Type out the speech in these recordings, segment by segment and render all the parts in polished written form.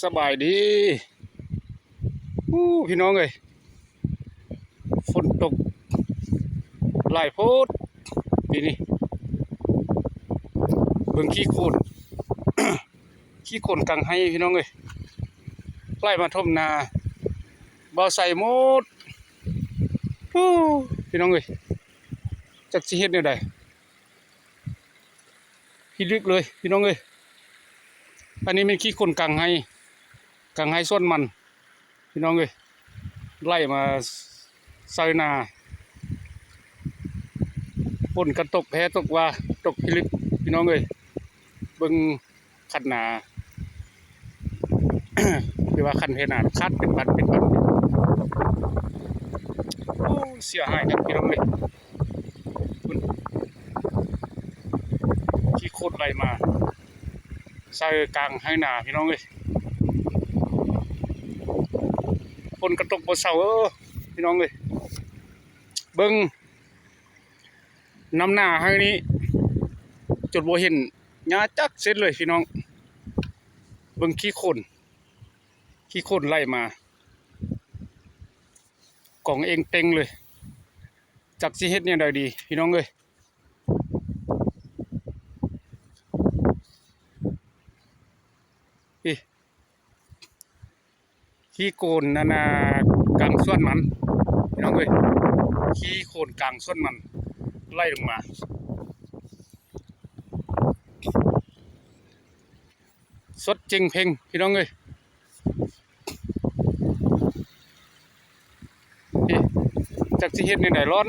สบายดีพี่น้องเอ้ยฝนตกหลายโพดปีนี้เบิ่งขี้โคลน ขี้โคลนกังให้พี่น้องเอ้ยไล่มาท่วมนาบ่ใส่หมดพี่น้องเอ้ยจักสิเฮ็ดแนวใดพี่ลึกเลยพี่น้องเอ้ยอันนี้เป็นขี้โคลนกังให้ส่วนมันพี่น้องเอ้ยไล่มาใส่นาฝนก็ตกแพ้ตกว่าตกพี่ลึกพี่น้องเอ้ยเบิ่งคันนา คือว่าคันเพนาคาดเป็นบันเสียหายครับพี่น้องเอ้ยขี้โคตรไหลมาใส่กลางให้นาพี่น้องเอ้ยฝนกระตกบ่เซาพี่น้องเอ้ยเบิ่งน้ำหน้าให้นี้จดบ่เห็นหญ้าจักเสร็จเลยพี่น้องเบิ่งขี้โคลนไล่มากล่องเองเต็งเลยจักสิเฮ็ดเนี่ยได้ดีพี่น้องเอ้ยขี้โคลนนั่นน่ะกลางส่วนมันพี่น้องเอ้ยขี้โคลนกลางส่วนมันไล่ลงมาสดจริงเพ่งพี่น้องเอ้ยจักสิเฮ็ดเนี่ยได้ร้อน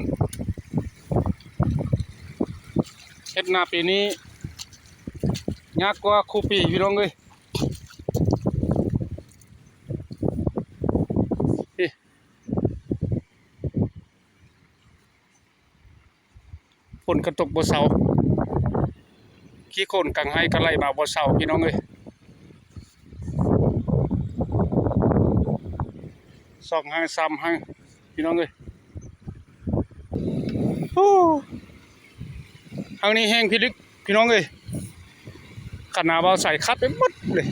เฮ็ดนาปีนี้ยากกว่าคู่ปีพี่น้องเอ้ยฝนกระตกบ่เซาขี้โคลนกังให้ก็ไล่มาบ่เซาพี่น้องเอ้ย2 ให้ 3 ให้พี่น้องเอ้ยทางนี้แห้งพี่ลึกพี่น้องเอ้ยขนาดเบาใส่คัดไปหมดเลย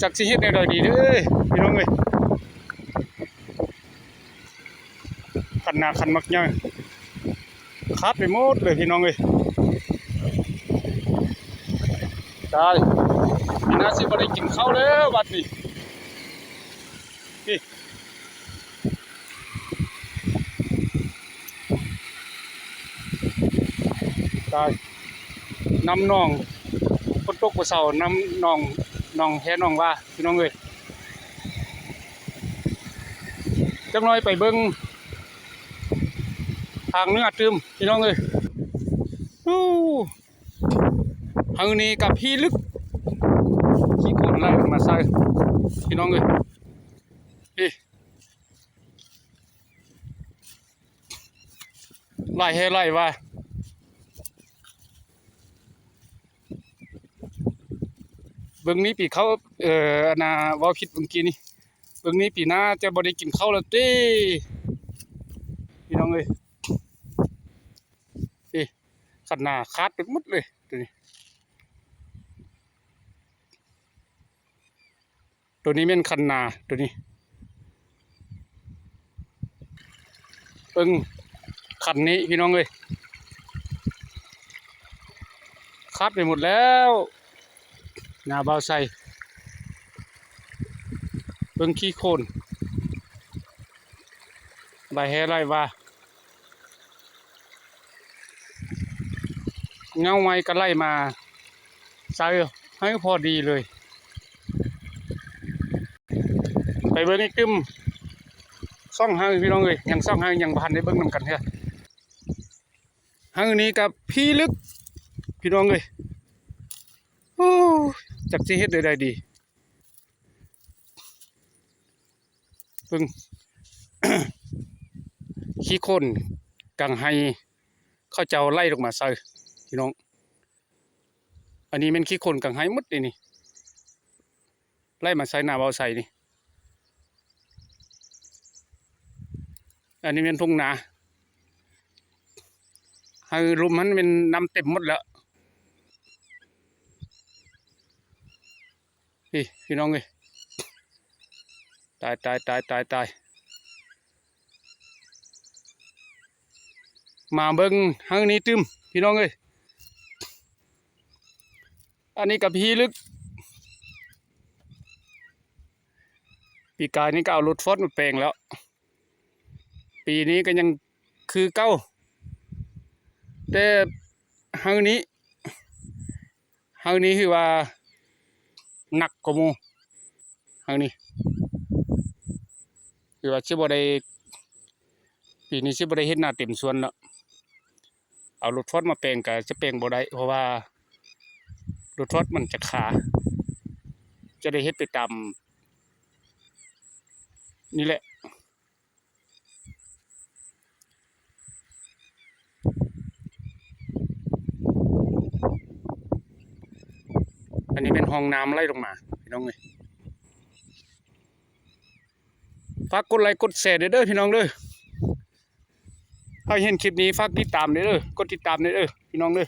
จักสิเฮ็ดได้ดอยดีเด้อพี่น้องเอ้ยขนาดคันมักย่อยคัดไปหมดเลยพี่น้องเอ้ยตายพี่น่าสิบ่ได้กินข้าวแล้วบัดนี้พี่ตายน้ำนองฝนตกบ่เซาน้ำนองแท้นองว่าพี่น้องเอ้ยจักหน่อยไปเบิ่งทางเนื้อตื้มพี่น้องเอ้ยทางนี้กับพี่ลึกขี้โคลนไล่มาใส่พี่น้องเอ้ยพี่ไล่ให้ไล่ว่าเบิ่งนี้ปีเขานาเว้าผิดเมื่อกี้นี่เบิ่งนี้ปีหน้าจะบ่ได้กินข้าวแล้วเต้พี่น้องเอ้ยขันหน้าขาดไปหมดเลยตัวนี้แม่นขันหน้าตัวนี้เบิ่งขันนี้พี่น้องเอ้ยขาดไปหมดแล้วหน้าเบาใส่เบิ่งขี้โคลนไล่แห่ไล่ว่าเงาไม้ก็ไล่มาใส่ให้พอดีเลยไปเบิ่งนี่กึมซ่องให้พี่น้องเอ้ยยังซ่องให้ยังบ่ทันได้เบิ่งนำกันเด้อให้นี้กับพี่ลึกพี่น้องเอ้ยจักสิเฮ็ดได้ดีเบิ่ง ขี้โคลนกังให้เขาเจ้าไล่ลงมาใส่พี่น้องอันนี้แม่นขี้โคลนกังให้หมดนี่ไล่มาใส่หน้าเบาใส่นี่อันนี้เป็นทุ่งนาให้ลุมมันเป็นน้ำเต็มหมดแล้ว พี่น้องเอ้ยตายมาเบิ่งทางนี้ตึมพี่น้องเอ้ยอันนี้กับพี่ลึกปีกายนี้ก็เอารถฟอร์ดมาแปลงแล้วปีนี้ก็ยังคือเก่าแต่ทางนี้คือว่าหนักกว่าหมู่ทางนี้คือว่าสิบ่ได้ปีนี้สิบ่ได้เฮ็ดหน้าเต็มสวนแล้วเอารถฟอร์ดมาแปลงก็จะแปลงบ่ได้เพราะว่ารถฟอร์ดมันจะขาจะได้เฮ็ดไปตามนี่แหละอันนี้เป็นห้องน้ำไหลลงมาพี่น้องเอ้ยฝากกดไลค์กดแชร์เด้อพี่น้องเด้อถ้าเห็นคลิปนี้ฝากติดตามเด้อกดติดตามเด้อพี่น้องเด้อ